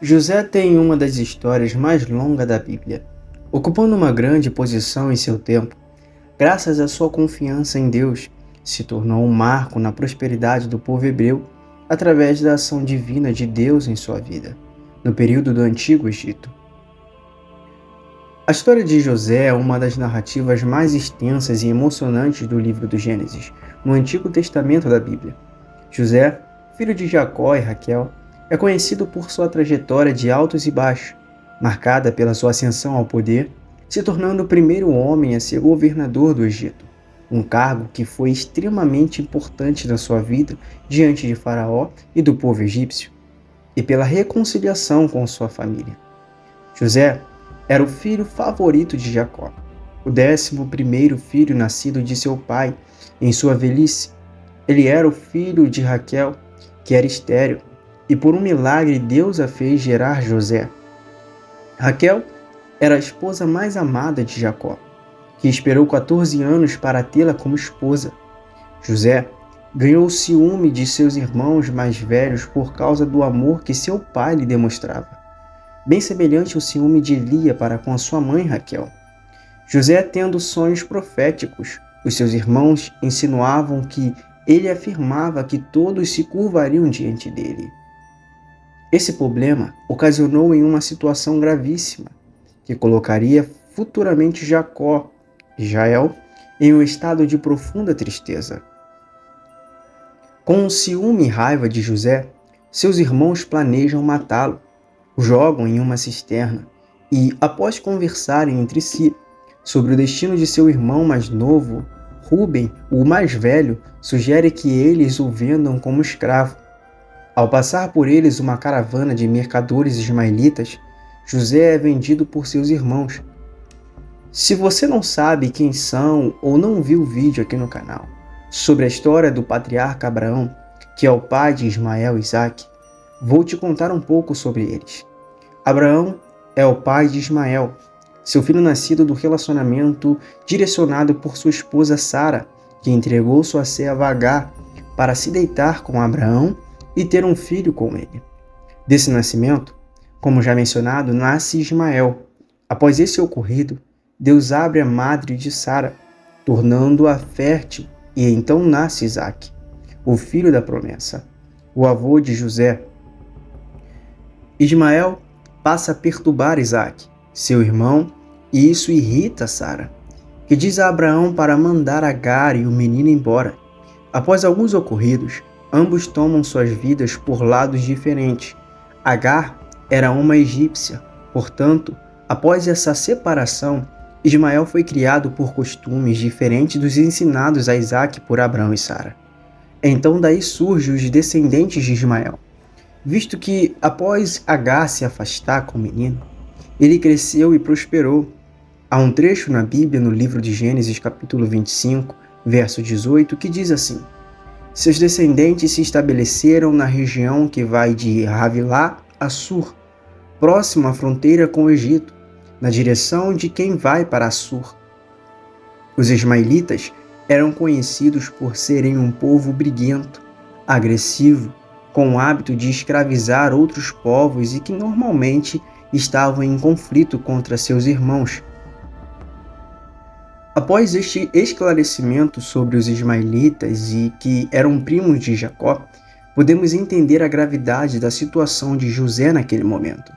José tem uma das histórias mais longas da Bíblia, ocupando uma grande posição em seu tempo. Graças à sua confiança em Deus, se tornou um marco na prosperidade do povo hebreu através da ação divina de Deus em sua vida, no período do Antigo Egito. A história de José é uma das narrativas mais extensas e emocionantes do livro do Gênesis, no Antigo Testamento da Bíblia. José, filho de Jacó e Raquel, é conhecido por sua trajetória de altos e baixos, marcada pela sua ascensão ao poder, se tornando o primeiro homem a ser governador do Egito, um cargo que foi extremamente importante na sua vida diante de Faraó e do povo egípcio, e pela reconciliação com sua família. José era o filho favorito de Jacó, o 11º filho nascido de seu pai em sua velhice. Ele era o filho de Raquel, que era estéril, e por um milagre Deus a fez gerar José. Raquel era a esposa mais amada de Jacó, que esperou 14 anos para tê-la como esposa. José ganhou o ciúme de seus irmãos mais velhos por causa do amor que seu pai lhe demonstrava, bem semelhante ao ciúme de Lia para com a sua mãe Raquel. José tendo sonhos proféticos, os seus irmãos insinuavam que ele afirmava que todos se curvariam diante dele. Esse problema ocasionou em uma situação gravíssima, que colocaria futuramente Jacó, Israel, em um estado de profunda tristeza. Com o ciúme e raiva de José, seus irmãos planejam matá-lo, o jogam em uma cisterna e, após conversarem entre si sobre o destino de seu irmão mais novo, Rúben, o mais velho, sugere que eles o vendam como escravo. Ao passar por eles uma caravana de mercadores ismaelitas, José é vendido por seus irmãos. Se você não sabe quem são ou não viu o vídeo aqui no canal sobre a história do patriarca Abraão, que é o pai de Ismael e Isaque, vou te contar um pouco sobre eles. Abraão é o pai de Ismael, seu filho nascido do relacionamento direcionado por sua esposa Sara, que entregou sua serva Agar para se deitar com Abraão e ter um filho com ele. Desse nascimento, como já mencionado, nasce Ismael. Após esse ocorrido, Deus abre a madre de Sara, tornando-a fértil, e então nasce Isaque, o filho da promessa, o avô de José. Ismael passa a perturbar Isaque, seu irmão, e isso irrita Sara, que diz a Abraão para mandar Agar e o menino embora. Após alguns ocorridos, ambos tomam suas vidas por lados diferentes. Agar era uma egípcia, portanto, após essa separação, Ismael foi criado por costumes diferentes dos ensinados a Isaque por Abraão e Sara. Então daí surgem os descendentes de Ismael, visto que após Agar se afastar com o menino, ele cresceu e prosperou. Há um trecho na Bíblia, no livro de Gênesis, capítulo 25, verso 18, que diz assim: seus descendentes se estabeleceram na região que vai de Havilá a Sur, próximo à fronteira com o Egito, na direção de quem vai para Assur. Os ismaelitas eram conhecidos por serem um povo briguento, agressivo, com o hábito de escravizar outros povos e que normalmente estavam em conflito contra seus irmãos. Após este esclarecimento sobre os ismaelitas e que eram primos de Jacó, podemos entender a gravidade da situação de José naquele momento.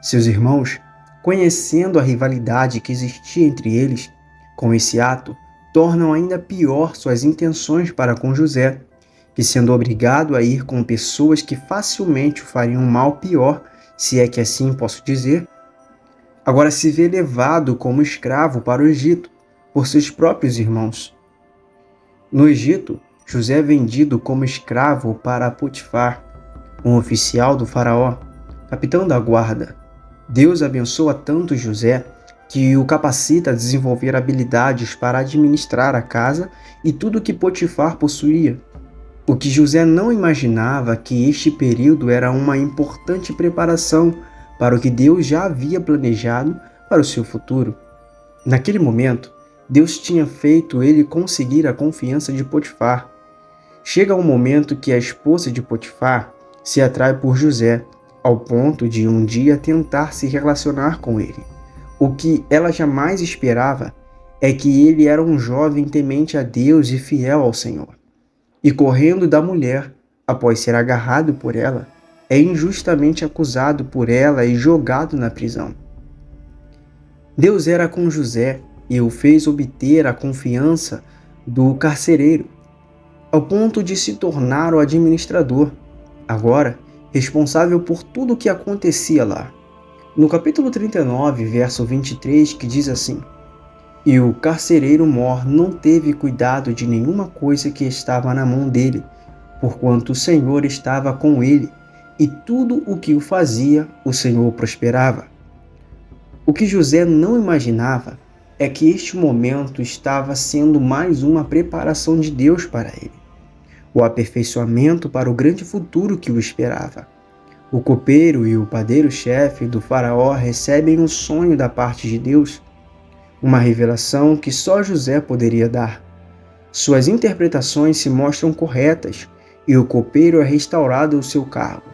Seus irmãos, conhecendo a rivalidade que existia entre eles, com esse ato, tornam ainda pior suas intenções para com José, que sendo obrigado a ir com pessoas que facilmente o fariam mal pior, se é que assim posso dizer, agora se vê levado como escravo para o Egito, por seus próprios irmãos. No Egito, José é vendido como escravo para Potifar, um oficial do faraó, capitão da guarda. Deus abençoa tanto José que o capacita a desenvolver habilidades para administrar a casa e tudo que Potifar possuía. O que José não imaginava que este período era uma importante preparação para o que Deus já havia planejado para o seu futuro. Naquele momento, Deus tinha feito ele conseguir a confiança de Potifar. Chega um momento que a esposa de Potifar se atrai por José ao ponto de um dia tentar se relacionar com ele. O que ela jamais esperava é que ele era um jovem temente a Deus e fiel ao Senhor. E correndo da mulher, após ser agarrado por ela, é injustamente acusado por ela e jogado na prisão. Deus era com José e o fez obter a confiança do carcereiro, ao ponto de se tornar o administrador, agora responsável por tudo o que acontecia lá. No capítulo 39, verso 23, que diz assim: E o carcereiro mor não teve cuidado de nenhuma coisa que estava na mão dele, porquanto o Senhor estava com ele, e tudo o que o fazia, o Senhor prosperava. O que José não imaginava é que este momento estava sendo mais uma preparação de Deus para ele, o aperfeiçoamento para o grande futuro que o esperava. O copeiro e o padeiro-chefe do faraó recebem um sonho da parte de Deus, uma revelação que só José poderia dar. Suas interpretações se mostram corretas e o copeiro é restaurado ao seu cargo.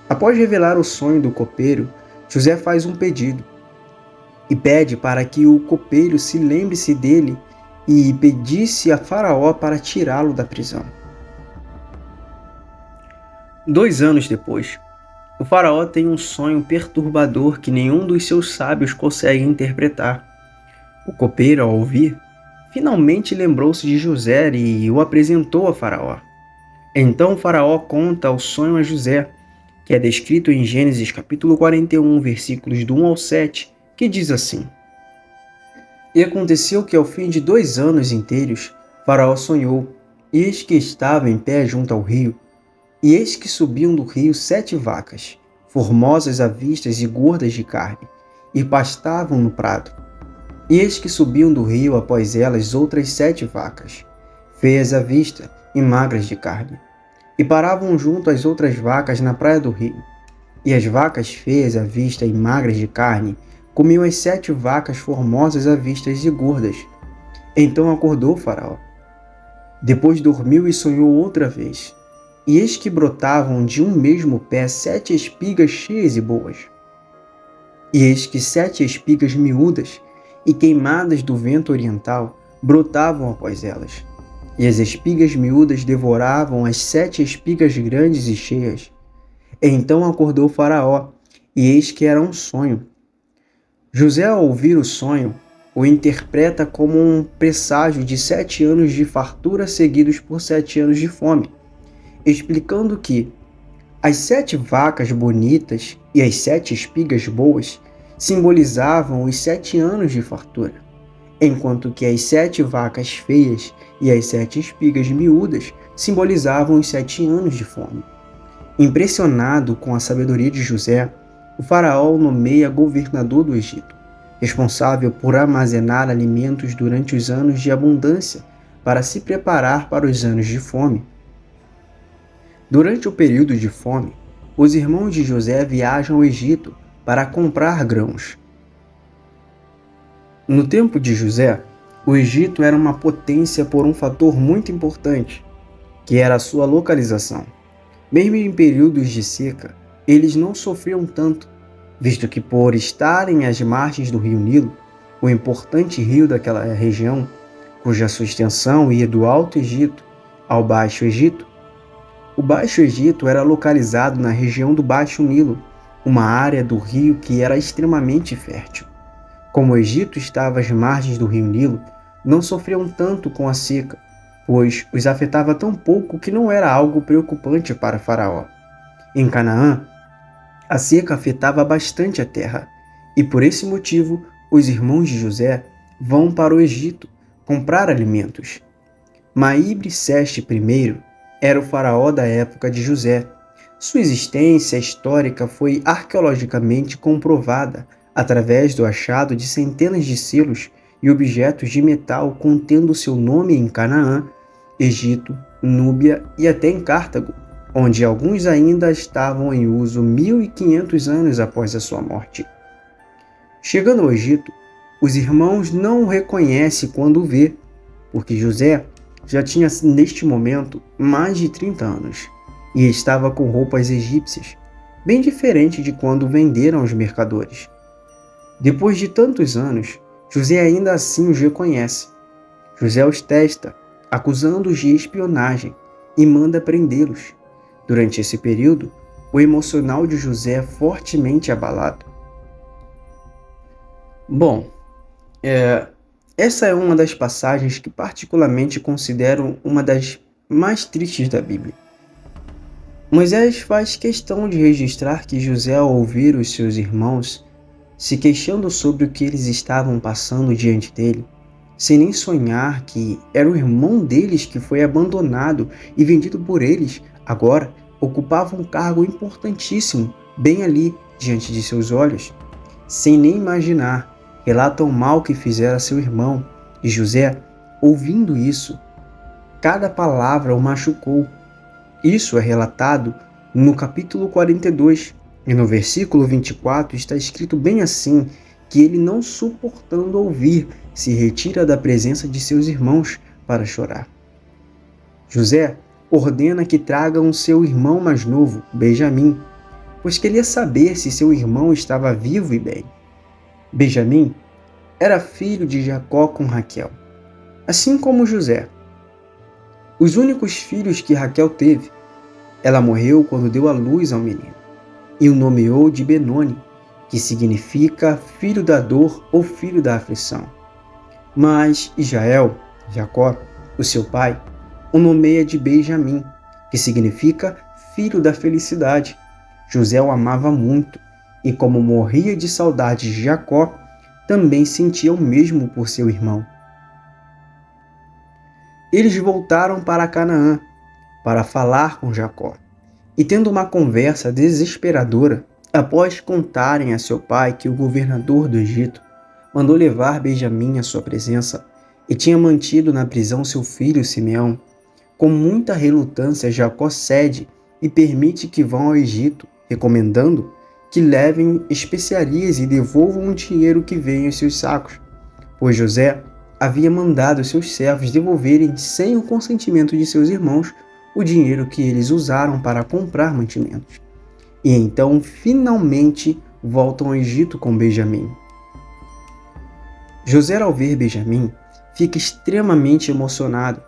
Após revelar o sonho do copeiro, José faz um pedido e pede para que o copeiro se lembre-se dele e pedisse a Faraó para tirá-lo da prisão. 2 anos depois, o Faraó tem um sonho perturbador que nenhum dos seus sábios consegue interpretar. O copeiro, ao ouvir, finalmente lembrou-se de José e o apresentou a Faraó. Então o Faraó conta o sonho a José, que é descrito em Gênesis capítulo 41, versículos do 1 ao 7, que diz assim: E aconteceu que ao fim de 2 anos inteiros, Faraó sonhou, e eis que estava em pé junto ao rio, e eis que subiam do rio 7 vacas, formosas à vista e gordas de carne, e pastavam no prado. E eis que subiam do rio após elas outras 7 vacas, feias à vista e magras de carne, e paravam junto às outras vacas na praia do rio. E as vacas feias à vista e magras de carne comiam as 7 vacas formosas à vista e gordas. Então acordou o Faraó. Depois dormiu e sonhou outra vez. E eis que brotavam de um mesmo pé 7 espigas cheias e boas. E eis que 7 espigas miúdas e queimadas do vento oriental brotavam após elas. E as espigas miúdas devoravam as 7 espigas grandes e cheias. Então acordou o Faraó, e eis que era um sonho. José, ao ouvir o sonho, o interpreta como um presságio de 7 anos de fartura seguidos por 7 anos de fome, explicando que as 7 vacas bonitas e as 7 espigas boas simbolizavam os 7 anos de fartura, enquanto que as 7 vacas feias e as 7 espigas miúdas simbolizavam os 7 anos de fome. Impressionado com a sabedoria de José, o faraó o nomeia governador do Egito, responsável por armazenar alimentos durante os anos de abundância para se preparar para os anos de fome. Durante o período de fome, os irmãos de José viajam ao Egito para comprar grãos. No tempo de José, o Egito era uma potência por um fator muito importante, que era a sua localização. Mesmo em períodos de seca, eles não sofriam tanto, visto que por estarem às margens do rio Nilo, o importante rio daquela região, cuja sua extensão ia do Alto Egito ao Baixo Egito. O Baixo Egito era localizado na região do Baixo Nilo, uma área do rio que era extremamente fértil. Como o Egito estava às margens do rio Nilo, não sofriam tanto com a seca, pois os afetava tão pouco que não era algo preocupante para Faraó. Em Canaã, a seca afetava bastante a terra, e por esse motivo os irmãos de José vão para o Egito comprar alimentos. Maíbre-Seste I era o faraó da época de José. Sua existência histórica foi arqueologicamente comprovada através do achado de centenas de selos e objetos de metal contendo seu nome em Canaã, Egito, Núbia e até em Cartago, onde alguns ainda estavam em uso 1500 anos após a sua morte. Chegando ao Egito, os irmãos não o reconhecem quando o vê, porque José já tinha neste momento mais de 30 anos e estava com roupas egípcias, bem diferente de quando venderam aos mercadores. Depois de tantos anos, José ainda assim os reconhece. José os testa, acusando-os de espionagem, e manda prendê-los. Durante esse período, o emocional de José é fortemente abalado. Bom, essa é uma das passagens que particularmente considero uma das mais tristes da Bíblia. Moisés faz questão de registrar que José, ao ouvir os seus irmãos se queixando sobre o que eles estavam passando diante dele, sem nem sonhar que era o irmão deles que foi abandonado e vendido por eles, agora ocupava um cargo importantíssimo bem ali diante de seus olhos, sem nem imaginar, relata o mal que fizera seu irmão, e José, ouvindo isso, cada palavra o machucou. Isso é relatado no capítulo 42, e no versículo 24 está escrito bem assim, que ele, não suportando ouvir, se retira da presença de seus irmãos para chorar. José ordena que tragam seu irmão mais novo, Benjamim, pois queria saber se seu irmão estava vivo e bem. Benjamim era filho de Jacó com Raquel, assim como José. Os únicos filhos que Raquel teve. Ela morreu quando deu à luz ao menino, e o nomeou de Benoni, que significa filho da dor ou filho da aflição. Mas Israel, Jacó, o seu pai, o nomeia de Benjamim, que significa filho da felicidade. José o amava muito, e como morria de saudade de Jacó, também sentia o mesmo por seu irmão. Eles voltaram para Canaã para falar com Jacó, e tendo uma conversa desesperadora, após contarem a seu pai que o governador do Egito mandou levar Benjamim à sua presença e tinha mantido na prisão seu filho Simeão, com muita relutância Jacó cede e permite que vão ao Egito, recomendando que levem especiarias e devolvam o dinheiro que veio em seus sacos, pois José havia mandado seus servos devolverem sem o consentimento de seus irmãos o dinheiro que eles usaram para comprar mantimentos. E então, finalmente, voltam ao Egito com Benjamim. José, ao ver Benjamim, fica extremamente emocionado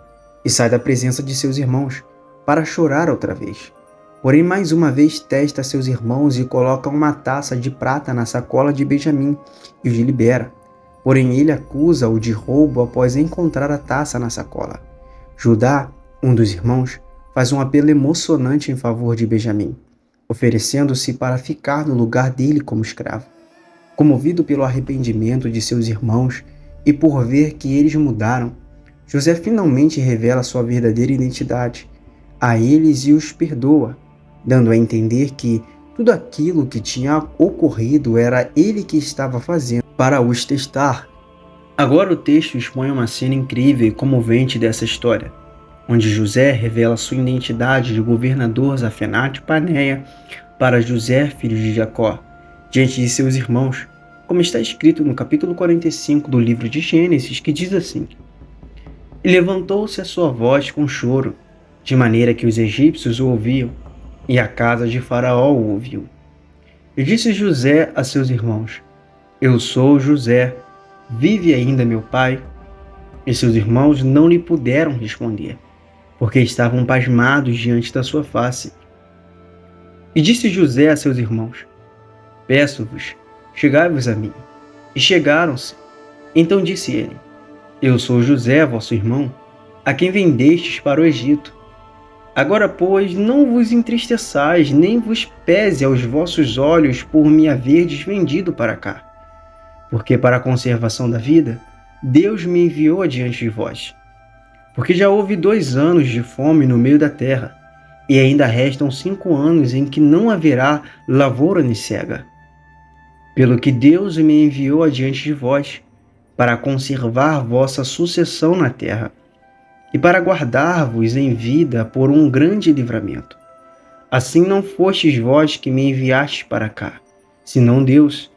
e sai da presença de seus irmãos para chorar outra vez. Porém, mais uma vez testa seus irmãos e coloca uma taça de prata na sacola de Benjamim e o libera. Porém, ele acusa-o de roubo após encontrar a taça na sacola. Judá, um dos irmãos, faz um apelo emocionante em favor de Benjamim, oferecendo-se para ficar no lugar dele como escravo. Comovido pelo arrependimento de seus irmãos e por ver que eles mudaram, José finalmente revela sua verdadeira identidade a eles e os perdoa, dando a entender que tudo aquilo que tinha ocorrido era ele que estava fazendo para os testar. Agora o texto expõe uma cena incrível e comovente dessa história, onde José revela sua identidade de governador Zafenate-Paneia para José, filho de Jacó, diante de seus irmãos, como está escrito no capítulo 45 do livro de Gênesis, que diz assim: E levantou-se a sua voz com choro, de maneira que os egípcios o ouviam, e a casa de Faraó o ouviu. E disse José a seus irmãos: Eu sou José, vive ainda meu pai? E seus irmãos não lhe puderam responder, porque estavam pasmados diante da sua face. E disse José a seus irmãos: Peço-vos, chegai-vos a mim. E chegaram-se. Então disse ele: Eu sou José, vosso irmão, a quem vendestes para o Egito. Agora, pois, não vos entristeçais, nem vos pese aos vossos olhos por me haverdes vendido para cá. Porque para a conservação da vida, Deus me enviou adiante de vós. Porque já houve 2 anos de fome no meio da terra, e ainda restam 5 anos em que não haverá lavoura nem cega. Pelo que Deus me enviou adiante de vós, para conservar vossa sucessão na terra, e para guardar-vos em vida por um grande livramento. Assim não fostes vós que me enviastes para cá, senão Deus,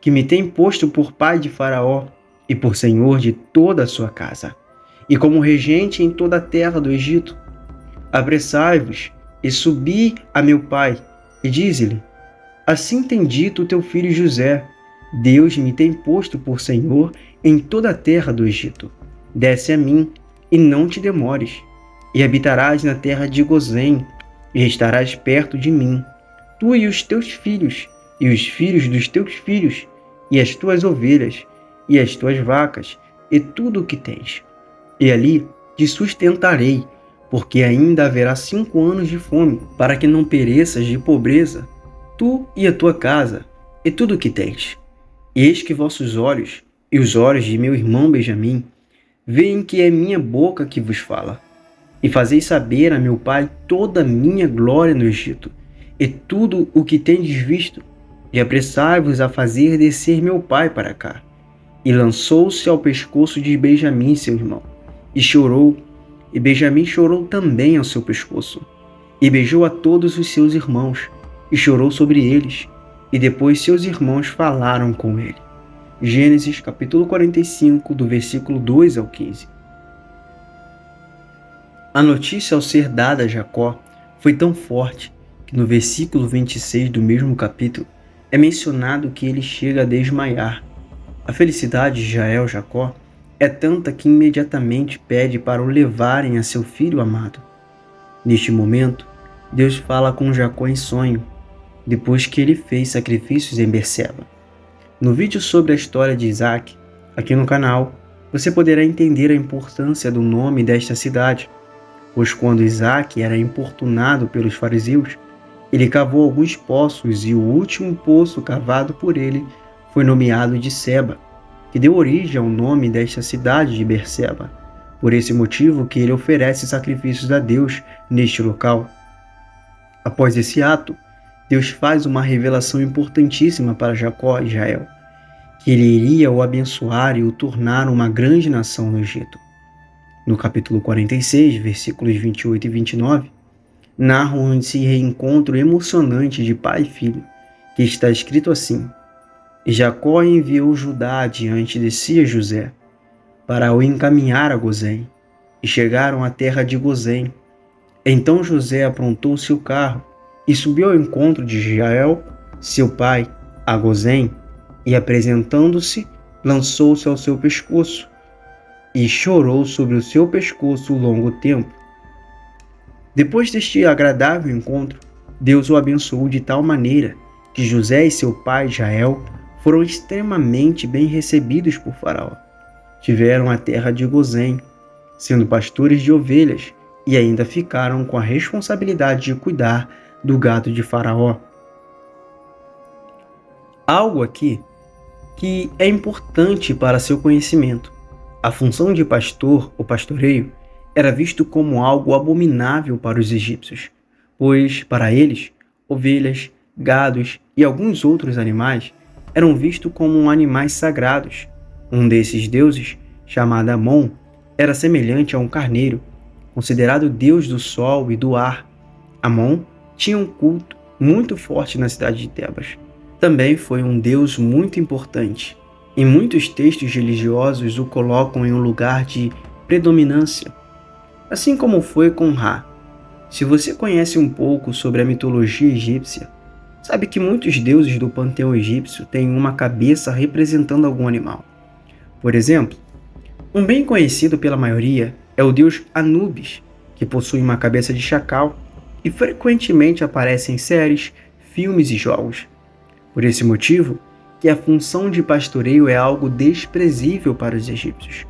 que me tem posto por pai de Faraó e por senhor de toda a sua casa, e como regente em toda a terra do Egito. Apressai-vos e subi a meu pai, e dize-lhe: Assim tem dito o teu filho José: Deus me tem posto por Senhor em toda a terra do Egito. Desce a mim, e não te demores, e habitarás na terra de Gozém, e estarás perto de mim, tu e os teus filhos, e os filhos dos teus filhos, e as tuas ovelhas, e as tuas vacas, e tudo o que tens. E ali te sustentarei, porque ainda haverá 5 anos de fome, para que não pereças de pobreza, tu e a tua casa, e tudo o que tens. E eis que vossos olhos, e os olhos de meu irmão Benjamim, veem que é minha boca que vos fala. E fazeis saber a meu pai toda a minha glória no Egito, e tudo o que tendes visto, e apressai-vos a fazer descer meu pai para cá. E lançou-se ao pescoço de Benjamim, seu irmão, e chorou, e Benjamim chorou também ao seu pescoço, e beijou a todos os seus irmãos, e chorou sobre eles, e depois seus irmãos falaram com ele. Gênesis capítulo 45, do versículo 2 ao 15. A notícia ao ser dada a Jacó foi tão forte que no versículo 26 do mesmo capítulo é mencionado que ele chega a desmaiar. A felicidade de Israel, Jacó, é tanta que imediatamente pede para o levarem a seu filho amado. Neste momento, Deus fala com Jacó em sonho, depois que ele fez sacrifícios em Berseba. No vídeo sobre a história de Isaac, aqui no canal, você poderá entender a importância do nome desta cidade, pois quando Isaac era importunado pelos fariseus, ele cavou alguns poços e o último poço cavado por ele foi nomeado de Seba, que deu origem ao nome desta cidade de Berseba. Por esse motivo que ele oferece sacrifícios a Deus neste local. Após esse ato, Deus faz uma revelação importantíssima para Jacó e Israel, que ele iria o abençoar e o tornar uma grande nação no Egito. No capítulo 46, versículos 28 e 29, narram esse reencontro emocionante de pai e filho, que está escrito assim: E Jacó enviou Judá adiante de si a José, para o encaminhar a Gozém, e chegaram à terra de Gozém. Então José aprontou seu carro, e subiu ao encontro de Israel, seu pai, a Gozém, e apresentando-se, lançou-se ao seu pescoço, e chorou sobre o seu pescoço longo tempo. Depois deste agradável encontro, Deus o abençoou de tal maneira que José e seu pai Israel foram extremamente bem recebidos por Faraó. Tiveram a terra de Gozém, sendo pastores de ovelhas, e ainda ficaram com a responsabilidade de cuidar do gado de Faraó. Algo aqui que é importante para seu conhecimento. A função de pastor ou pastoreio era visto como algo abominável para os egípcios, pois, para eles, ovelhas, gados e alguns outros animais eram vistos como animais sagrados. Um desses deuses, chamado Amon, era semelhante a um carneiro, considerado deus do sol e do ar. Amon tinha um culto muito forte na cidade de Tebas. Também foi um deus muito importante. Em muitos textos religiosos o colocam em um lugar de predominância, assim como foi com Ra. Se você conhece um pouco sobre a mitologia egípcia, sabe que muitos deuses do panteão egípcio têm uma cabeça representando algum animal. Por exemplo, um bem conhecido pela maioria é o deus Anubis, que possui uma cabeça de chacal e frequentemente aparece em séries, filmes e jogos. Por esse motivo, que a função de pastoreio é algo desprezível para os egípcios,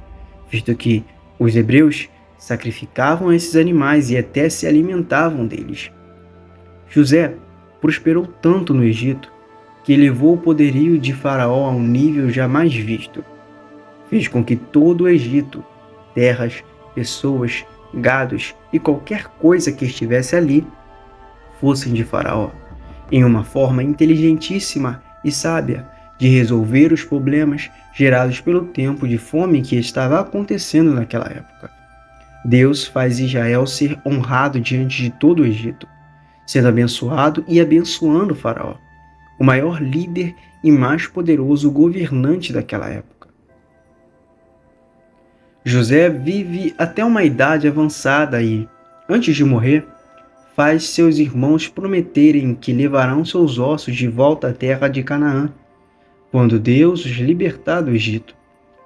visto que os hebreus sacrificavam esses animais e até se alimentavam deles. José prosperou tanto no Egito que elevou o poderio de Faraó a um nível jamais visto. Fez com que todo o Egito, terras, pessoas, gados e qualquer coisa que estivesse ali, fossem de Faraó, em uma forma inteligentíssima e sábia de resolver os problemas gerados pelo tempo de fome que estava acontecendo naquela época. Deus faz Israel ser honrado diante de todo o Egito, sendo abençoado e abençoando o Faraó, o maior líder e mais poderoso governante daquela época. José vive até uma idade avançada e, antes de morrer, faz seus irmãos prometerem que levarão seus ossos de volta à terra de Canaã, quando Deus os libertar do Egito,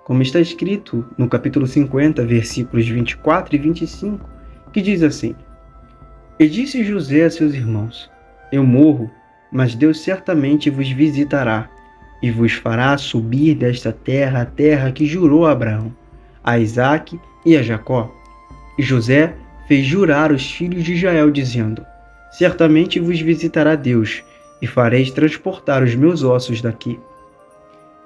como está escrito no capítulo 50, versículos 24 e 25, que diz assim: E disse José a seus irmãos: Eu morro, mas Deus certamente vos visitará, e vos fará subir desta terra a terra que jurou a Abraão, a Isaque e a Jacó. E José fez jurar os filhos de Israel, dizendo: Certamente vos visitará Deus, e fareis transportar os meus ossos daqui.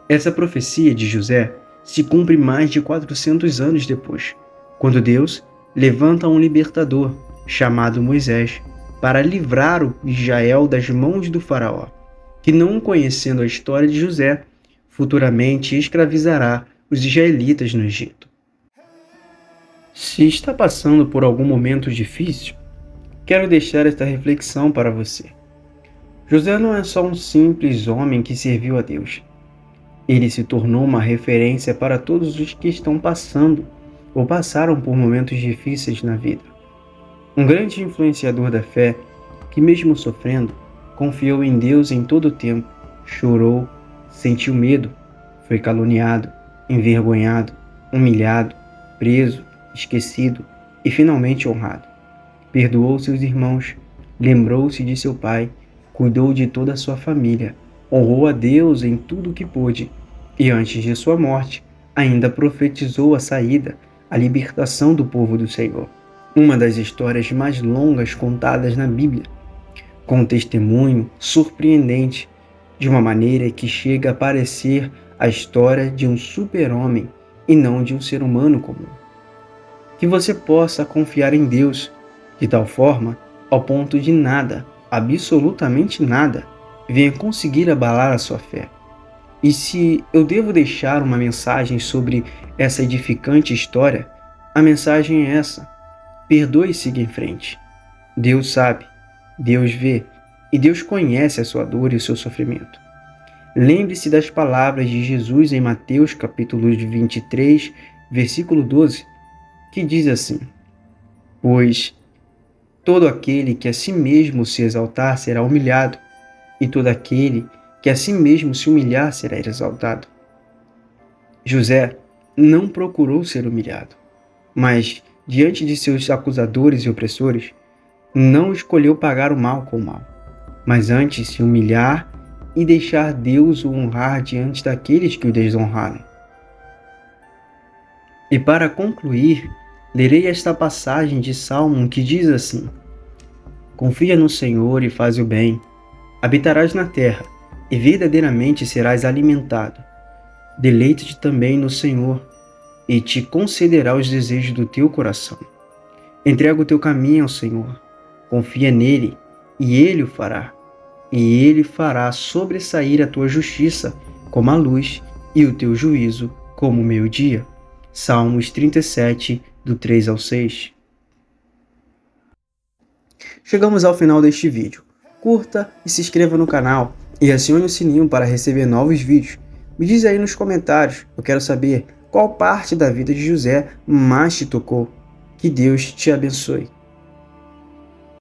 Essa profecia de José se cumpre mais de 400 anos depois, quando Deus levanta um libertador, chamado Moisés, para livrar o Israel das mãos do faraó, que, não conhecendo a história de José, futuramente escravizará os israelitas no Egito. Se está passando por algum momento difícil, quero deixar esta reflexão para você. José não é só um simples homem que serviu a Deus. Ele se tornou uma referência para todos os que estão passando ou passaram por momentos difíceis na vida. Um grande influenciador da fé que, mesmo sofrendo, confiou em Deus em todo o tempo, chorou, sentiu medo, foi caluniado, envergonhado, humilhado, preso, esquecido e finalmente honrado. Perdoou seus irmãos, lembrou-se de seu pai, cuidou de toda a sua família, honrou a Deus em tudo o que pôde e, antes de sua morte, ainda profetizou a saída, a libertação do povo do Senhor. Uma das histórias mais longas contadas na Bíblia, com um testemunho surpreendente, de uma maneira que chega a parecer a história de um super-homem e não de um ser humano comum. Que você possa confiar em Deus de tal forma ao ponto de nada, absolutamente nada, venha conseguir abalar a sua fé. E se eu devo deixar uma mensagem sobre essa edificante história, a mensagem é essa: perdoe e siga em frente. Deus sabe, Deus vê e Deus conhece a sua dor e o seu sofrimento. Lembre-se das palavras de Jesus em Mateus capítulo 23, versículo 12, que diz assim: Pois todo aquele que a si mesmo se exaltar será humilhado, e todo aquele que a si mesmo se humilhar será exaltado. José não procurou ser humilhado, mas, diante de seus acusadores e opressores, não escolheu pagar o mal com o mal, mas antes se humilhar e deixar Deus o honrar diante daqueles que o desonraram. E para concluir, lerei esta passagem de Salmo que diz assim: Confia no Senhor e faz o bem, habitarás na terra e verdadeiramente serás alimentado. Deleita-te também no Senhor e te concederá os desejos do teu coração. Entrega o teu caminho ao Senhor, confia nele e ele o fará. E ele fará sobressair a tua justiça como a luz e o teu juízo como o meio-dia. Salmos 37, do 3 ao 6. Chegamos ao final deste vídeo. Curta e se inscreva no canal e acione o sininho para receber novos vídeos. Me diz aí nos comentários, eu quero saber qual parte da vida de José mais te tocou. Que Deus te abençoe.